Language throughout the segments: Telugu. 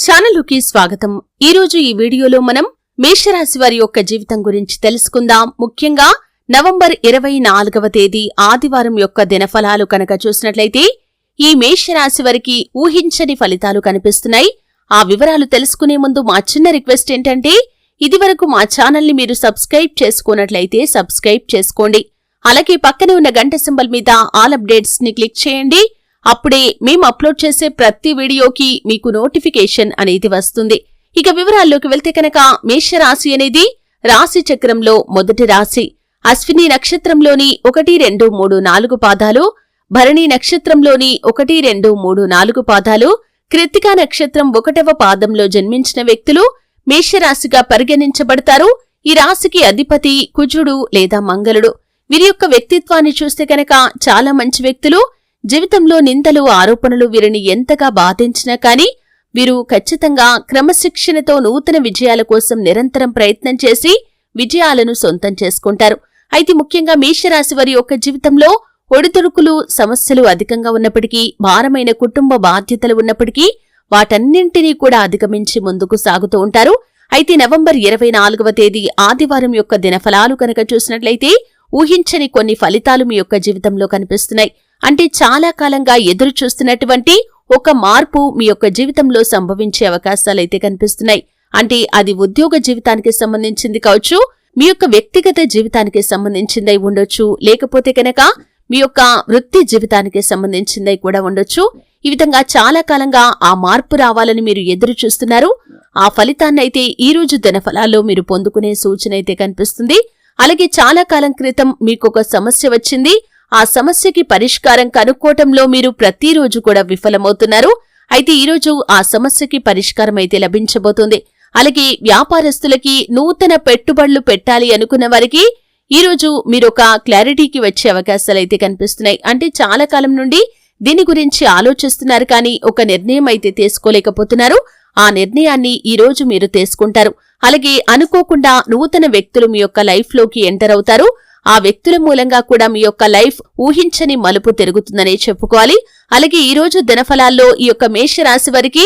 ఛానలుకి స్వాగతం. ఈరోజు ఈ వీడియోలో మనం మేషరాశి వారి యొక్క జీవితం గురించి తెలుసుకుందాం. ముఖ్యంగా నవంబర్ 24వ తేదీ ఆదివారం యొక్క దినఫలాలు కనుక చూసినట్లయితే ఈ మేషరాశి వారికి ఊహించని ఫలితాలు కనిపిస్తున్నాయి. ఆ వివరాలు తెలుసుకునే ముందు మా చిన్న రిక్వెస్ట్ ఏంటంటే ఇదివరకు మా ఛానల్ని మీరు సబ్స్క్రైబ్ చేసుకున్నట్లయితే సబ్స్క్రైబ్ చేసుకోండి. అలాగే పక్కనే ఉన్న గంట సింబల్ మీద ఆల్ అప్డేట్స్ ని క్లిక్ చేయండి. అప్పుడే మేము అప్లోడ్ చేసే ప్రతి వీడియోకి మీకు నోటిఫికేషన్ అనేది వస్తుంది. ఇక వివరాల్లోకి వెళ్తే కనుక మేషరాశి అనేది రాశి చక్రంలో మొదటి రాశి. అశ్విని నక్షత్రంలోని 1, 2, 3, 4 పాదాలు, భరణి నక్షత్రంలోని 1, 2, 3, 4 పాదాలు, కృత్తికా నక్షత్రం 1వ పాదంలో జన్మించిన వ్యక్తులు మేషరాశిగా పరిగణించబడతారు. ఈ రాశికి అధిపతి కుజుడు లేదా మంగళుడు. వీరి యొక్క వ్యక్తిత్వాన్ని చూస్తే కనుక చాలా మంచి వ్యక్తులు. జీవితంలో నిందలు ఆరోపణలు వీరిని ఎంతగా బాధించినా కానీ వీరు ఖచ్చితంగా క్రమశిక్షణతో నూతన విజయాల కోసం నిరంతరం ప్రయత్నం చేసి విజయాలను సొంతం చేసుకుంటారు. అయితే ముఖ్యంగా మేషరాశి వారి యొక్క జీవితంలో ఒడిదుడుకులు సమస్యలు అధికంగా ఉన్నప్పటికీ, భారమైన కుటుంబ బాధ్యతలు ఉన్నప్పటికీ వాటన్నింటినీ కూడా అధిగమించి ముందుకు సాగుతూ ఉంటారు. అయితే నవంబర్ 24వ తేదీ ఆదివారం యొక్క దినఫలాలు కనుక చూసినట్లయితే ఊహించని కొన్ని ఫలితాలు మీ యొక్క జీవితంలో కనిపిస్తున్నాయి. అంటే చాలా కాలంగా ఎదురు చూస్తున్నటువంటి ఒక మార్పు మీ యొక్క జీవితంలో సంభవించే అవకాశాలైతే కనిపిస్తున్నాయి. అంటే అది ఉద్యోగ జీవితానికి సంబంధించింది కావచ్చు, మీ యొక్క వ్యక్తిగత జీవితానికి సంబంధించిందై ఉండొచ్చు, లేకపోతే కనుక మీ యొక్క వృత్తి జీవితానికి సంబంధించిందై కూడా ఉండొచ్చు. ఈ విధంగా చాలా కాలంగా ఆ మార్పు రావాలని మీరు ఎదురు చూస్తున్నారు. ఆ ఫలితాన్నైతే ఈ రోజు దినఫలాల్లో మీరు పొందుకునే సూచన అయితే కనిపిస్తుంది. అలాగే చాలా కాలం క్రితం మీకొక సమస్య వచ్చింది. ఆ సమస్యకి పరిష్కారం కనుక్కోవటంలో మీరు ప్రతిరోజు కూడా విఫలమవుతున్నారు. అయితే ఈరోజు ఆ సమస్యకి పరిష్కారం అయితే లభించబోతుంది. అలాగే వ్యాపారస్తులకి నూతన పెట్టుబడులు పెట్టాలి అనుకున్న వారికి ఈరోజు మీరొక క్లారిటీకి వచ్చే అవకాశాలైతే కనిపిస్తున్నాయి. అంటే చాలా కాలం నుండి దీని గురించి ఆలోచిస్తున్నారు కానీ ఒక నిర్ణయం అయితే తీసుకోలేకపోతున్నారు. ఆ నిర్ణయాన్ని ఈ రోజు మీరు తీసుకుంటారు. అలాగే అనుకోకుండా నూతన వ్యక్తులు మీ యొక్క లైఫ్ లోకి ఎంటర్ అవుతారు. ఆ వ్యక్తుల మూలంగా కూడా మీ యొక్క లైఫ్ ఊహించని మలుపు తిరుగుతుందనే చెప్పుకోవాలి. అలాగే ఈ రోజు దినఫలాల్లో ఈ యొక్క మేషరాశి వారికి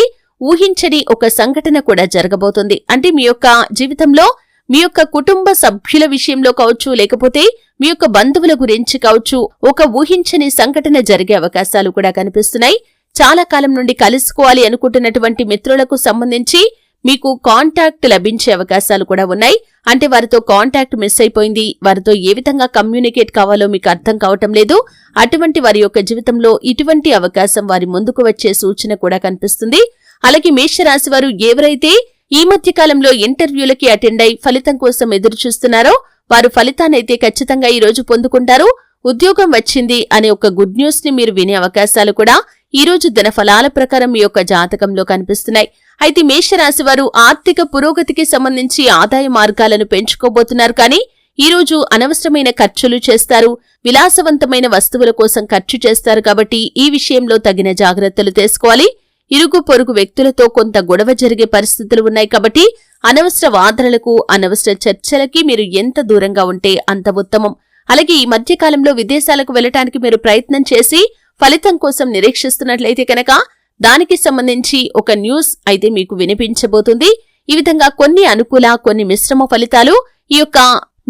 ఊహించని ఒక సంఘటన కూడా జరగబోతుంది. అంటే మీ యొక్క జీవితంలో మీ యొక్క కుటుంబ సభ్యుల విషయంలో కావచ్చు, లేకపోతే మీ యొక్క బంధువుల గురించి కావచ్చు, ఒక ఊహించని సంఘటన జరిగే అవకాశాలు కూడా కనిపిస్తున్నాయి. చాలా కాలం నుండి కలుసుకోవాలి అనుకుంటున్నటువంటి మిత్రులకు సంబంధించి మీకు కాంటాక్ట్ లభించే అవకాశాలు కూడా ఉన్నాయి. అంటే వారితో కాంటాక్ట్ మిస్ అయిపోయింది, వారితో ఏ విధంగా కమ్యూనికేట్ కావాలో మీకు అర్థం కావటం లేదు. అటువంటి వారి యొక్క జీవితంలో ఇటువంటి అవకాశం వారి ముందుకు వచ్చే సూచన కూడా కనిపిస్తుంది. అలాగే మేషరాశి వారు ఎవరైతే ఈ మధ్య కాలంలో ఇంటర్వ్యూలకి అటెండ్ అయి ఫలితం కోసం ఎదురు చూస్తున్నారో వారు ఫలితాన్నైతే ఖచ్చితంగా ఈ రోజు పొందుకుంటారు. ఉద్యోగం వచ్చింది అనే ఒక గుడ్ న్యూస్ ని మీరు వినే అవకాశాలు కూడా ఈ రోజు దినఫలాల ప్రకారం మీ యొక్క జాతకంలో కనిపిస్తున్నాయి. అయితే మేషరాశి వారు ఆర్థిక పురోగతికి సంబంధించి ఆదాయ మార్గాలను పెంచుకోబోతున్నారు. కానీ ఈ రోజు అనవసరమైన ఖర్చులు చేస్తారు, విలాసవంతమైన వస్తువుల కోసం ఖర్చు చేస్తారు. కాబట్టి ఈ విషయంలో తగిన జాగ్రత్తలు తీసుకోవాలి. ఇరుగు పొరుగు వ్యక్తులతో కొంత గొడవ జరిగే పరిస్థితులు ఉన్నాయి. కాబట్టి అనవసర వాదనలకు, అనవసర చర్చలకి మీరు ఎంత దూరంగా ఉంటే అంత ఉత్తమం. అలాగే ఈ మధ్య కాలంలో విదేశాలకు వెళ్లటానికి మీరు ప్రయత్నం చేసి ఫలితం కోసం నిరీక్షిస్తున్నట్లయితే కనుక దానికి సంబంధించి ఒక న్యూస్ అయితే మీకు వినిపించబోతుంది. ఈ విధంగా కొన్ని అనుకూల, కొన్ని మిశ్రమ ఫలితాలు ఈ యొక్క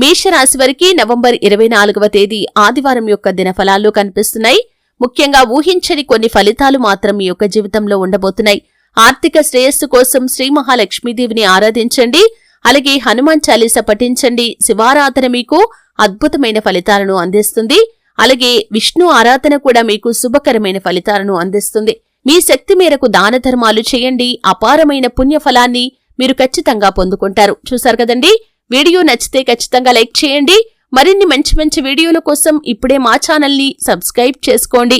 మేషరాశి వారికి నవంబర్ 24వ తేదీ ఆదివారం యొక్క దినఫలాల్లో కనిపిస్తున్నాయి. ముఖ్యంగా ఊహించని కొన్ని ఫలితాలు మాత్రం మీ యొక్క జీవితంలో ఉండబోతున్నాయి. ఆర్థిక శ్రేయస్సు కోసం శ్రీ మహాలక్ష్మీదేవిని ఆరాధించండి. అలాగే హనుమాన్ చాలీసా పఠించండి. శివారాధన మీకు అద్భుతమైన ఫలితాలను అందిస్తుంది. అలాగే విష్ణు ఆరాధన కూడా మీకు శుభకరమైన ఫలితాలను అందిస్తుంది. మీ శక్తి మేరకు దాన ధర్మాలు చేయండి. అపారమైన పుణ్యఫలాన్ని మీరు ఖచ్చితంగా పొందుకుంటారు. చూశారు కదండి, వీడియో నచ్చితే ఖచ్చితంగా లైక్ చేయండి. మరిన్ని మంచి మంచి వీడియోల కోసం ఇప్పుడే మా ఛానల్ని సబ్స్క్రైబ్ చేసుకోండి.